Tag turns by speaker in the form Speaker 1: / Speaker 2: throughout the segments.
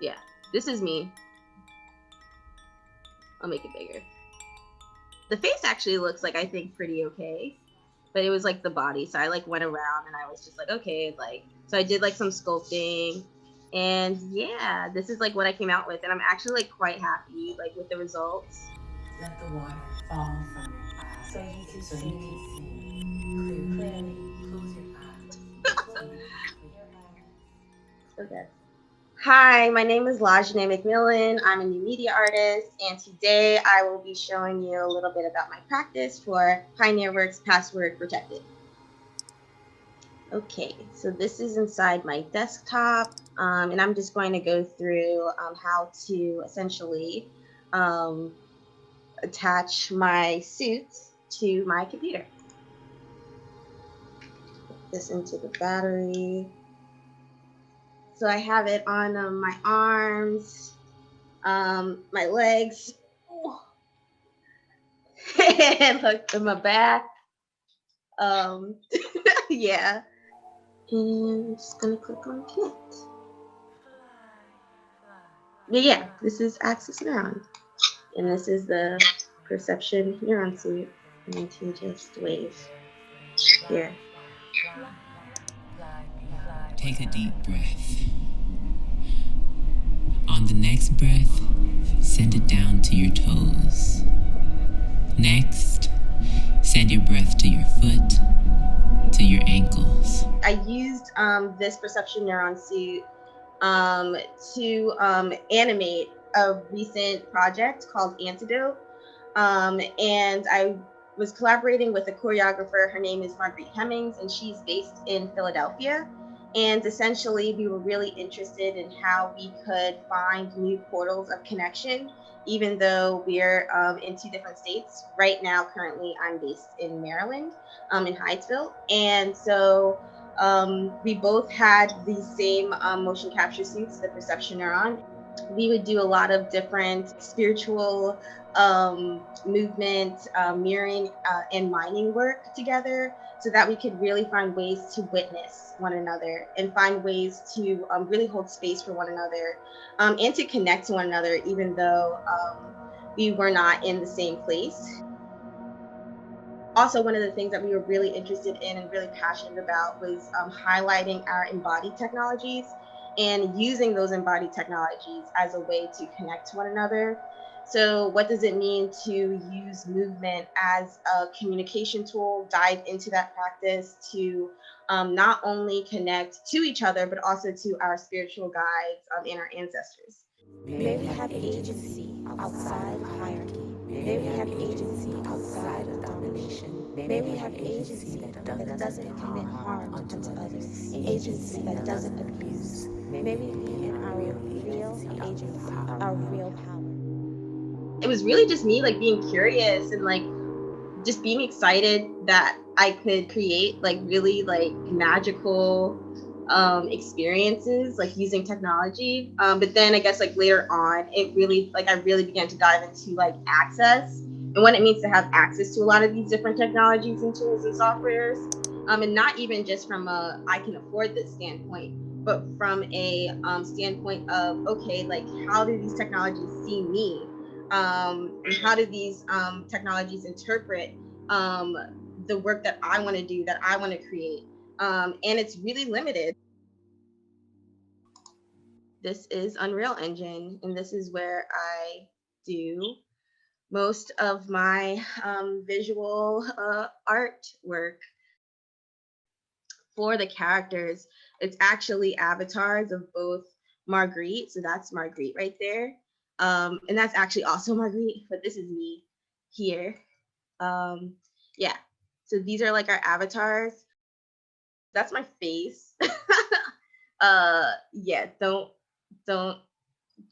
Speaker 1: Yeah, this is me. I'll make it bigger. The face actually looks like, I think, pretty okay, but it was like the body. So I like went around and I was just like, okay, like, so I did like some sculpting, and yeah, this is like what I came out with, and I'm actually like quite happy like with the results.
Speaker 2: Let the water fall from your eyes so you can see clearly. Close your eyes. Close your eyes.
Speaker 1: Okay. Hi, my name is LaJuné McMillian. I'm a new media artist, and today I will be showing you a little bit about my practice for Pioneer Works Password Protected. Okay, so this is inside my desktop, and I'm just going to go through how to essentially um, attach my suit to my computer. Put this into the battery. So I have it on my arms, my legs, and look in my back. Um, yeah. And I'm just gonna click on connect. But yeah, this is Axis Neuron. And this is the perception neuron suit. And to just wave here.
Speaker 2: Take a deep breath. On the next breath, send it down to your toes. Next, send your breath to your foot, to your ankles.
Speaker 1: I used this perception neuron suit to animate a recent project called Antidote. And I was collaborating with a choreographer. Her name is Marguerite Hemmings, and she's based in Philadelphia. And essentially, we were really interested in how we could find new portals of connection, even though we're in two different states. Right now, currently, I'm based in Maryland, in Hyattsville. And so we both had the same motion capture suits, the perception neuron. We would do a lot of different spiritual movement, mirroring, and mining work together so that we could really find ways to witness one another and find ways to really hold space for one another, and to connect to one another, even though we were not in the same place. Also, one of the things that we were really interested in and really passionate about was highlighting our embodied technologies and using those embodied technologies as a way to connect to one another. So, what does it mean to use movement as a communication tool? Dive into that practice to not only connect to each other, but also to our spiritual guides and our ancestors.
Speaker 2: May we have agency outside of hierarchy. May we have agency outside of domination. May we have agency that doesn't commit harm unto others. Agency that doesn't abuse. May we be in our real agency, our real power.
Speaker 1: It was really just me like being curious and like just being excited that I could create like really like magical experiences like using technology. But then I guess like later on, it really like I really began to dive into like access and what it means to have access to a lot of these different technologies and tools and softwares. And not even just from a I can afford this standpoint, but from a standpoint of okay, like how do these technologies see me? And how do these technologies interpret um, the work that I want to do, that I want to create? And it's really limited. This is Unreal Engine, and this is where I do most of my visual artwork for the characters. It's actually avatars of both Marguerite, so that's Marguerite right there, and that's actually also Marguerite, but this is me here. Um, yeah, so these are like our avatars. That's my face. Yeah, don't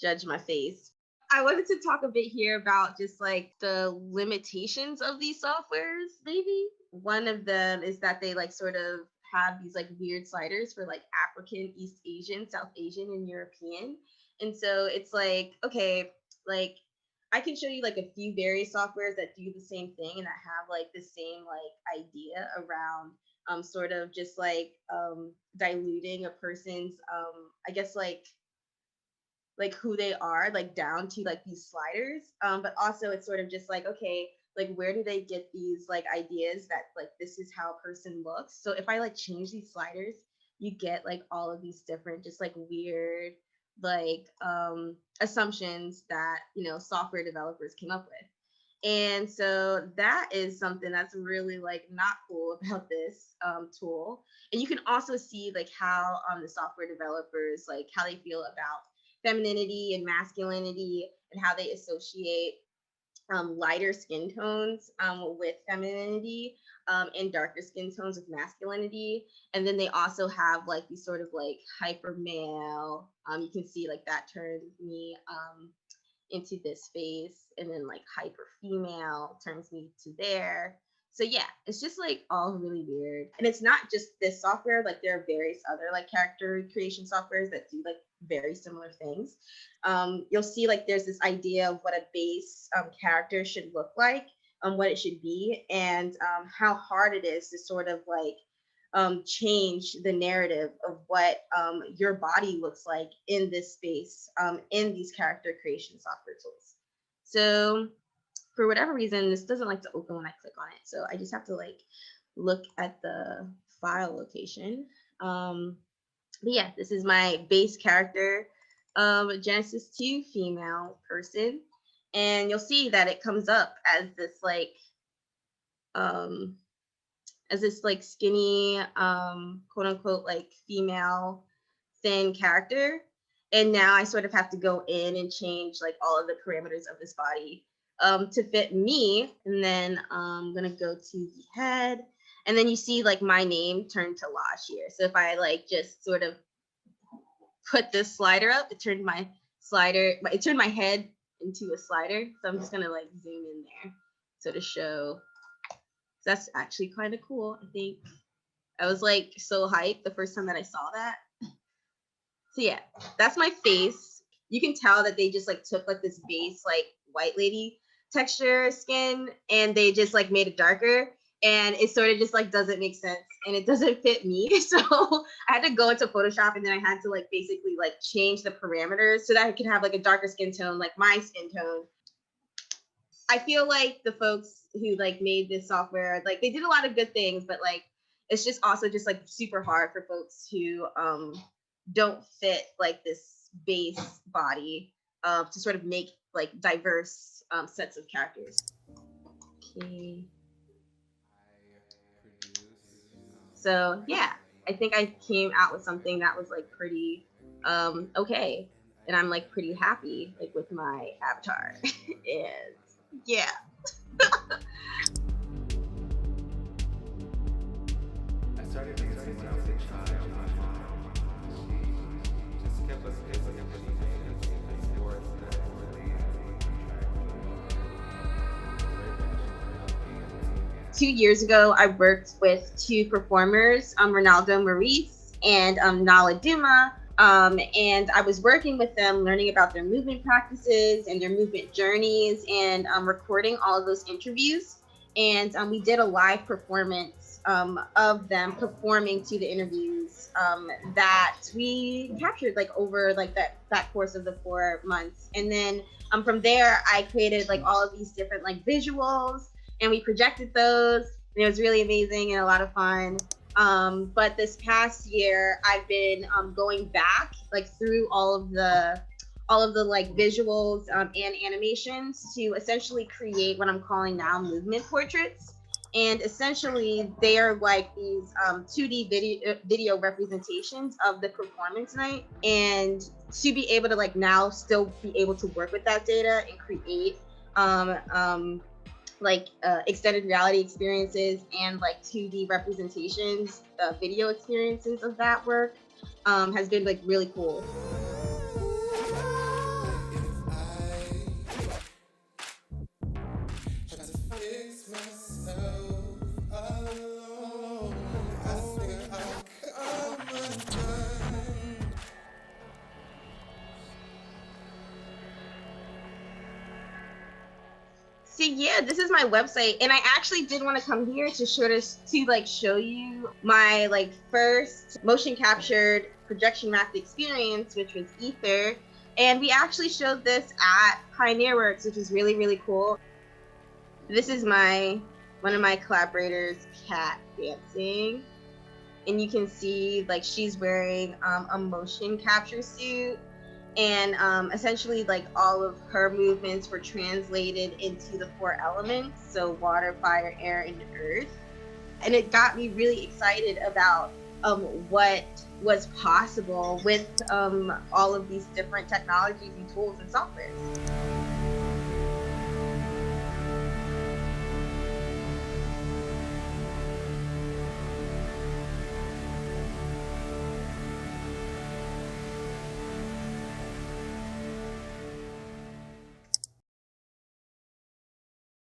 Speaker 1: judge my face. I wanted to talk a bit here about just like the limitations of these softwares, maybe. One of them is that they like sort of have these like weird sliders for like African, East Asian, South Asian, and European. And so it's like, okay, like I can show you like a few various softwares that do the same thing and that have like the same like idea around sort of just like diluting a person's I guess like like who they are, like down to like these sliders. But also it's sort of just like, okay, like where do they get these like ideas that like this is how a person looks? So if I like change these sliders, you get like all of these different just like weird like assumptions that software developers came up with. And so that is something that's really like not cool about this tool. And you can also see like how the software developers, like how they feel about femininity and masculinity, and how they associate lighter skin tones with femininity, and darker skin tones with masculinity. And then they also have like these sort of like hyper male. You can see like that turns me into this face, and then like hyper female turns me to there. So yeah, it's just like all really weird. And it's not just this software, like there are various other like character creation softwares that do like very similar things. You'll see like there's this idea of what a base character should look like, what it should be, and how hard it is to sort of like change the narrative of what your body looks like in this space, in these character creation software tools. So for whatever reason, this doesn't like to open when I click on it. So I just have to like look at the file location. But yeah, this is my base character, Genesis 2 female person. And you'll see that it comes up um, as this like skinny, quote unquote, like female thin character. And now I sort of have to go in and change like all of the parameters of this body to fit me. And then I'm gonna go to the head, and then you see like my name turned to Lash here. So if I like just sort of put this slider up, it turned my head into a slider. So I'm just gonna like zoom in there so to show. That's actually kind of cool. I think I was like so hyped the first time that I saw that. So yeah, that's my face. You can tell that they just like took like this base like white lady texture skin, and they just like made it darker, and it sort of just like doesn't make sense, and it doesn't fit me. So I had to go into Photoshop, and then I had to like basically like change the parameters so that I could have like a darker skin tone, like my skin tone. I feel like the folks who like made this software, like they did a lot of good things, but like it's just also just like super hard for folks who don't fit like this base body to sort of make like diverse sets of characters. Okay. So yeah, I think I came out with something that was like pretty okay, and I'm like pretty happy like with my avatar. And yeah.
Speaker 3: I started dancing when I was a child. My mom, she just kept us busy and busy in sports that really attracted
Speaker 1: 2 years ago, I worked with two performers, Ronaldo Maurice and Nala Duma. And I was working with them, learning about their movement practices and their movement journeys, and recording all of those interviews. And we did a live performance of them performing to the interviews that we captured like over like that course of the 4 months. And then from there, I created like all of these different like visuals, and we projected those, and it was really amazing and a lot of fun. But this past year, I've been going back like through all of the like visuals and animations to essentially create what I'm calling now movement portraits. And essentially, they are like these 2D video representations of the performance night. And to be able to like now still be able to work with that data and create extended reality experiences and like 2D representations, video experiences of that work has been like really cool. So yeah, this is my website, and I actually did want to come here to show you my like first motion captured projection mapped experience, which was Ether. And we actually showed this at Pioneer Works, which is really, really cool. This is one of my collaborators, Kat, dancing. And you can see like she's wearing a motion capture suit, and essentially like all of her movements were translated into the 4 elements, so water, fire, air, and earth. And it got me really excited about what was possible with all of these different technologies and tools and softwares.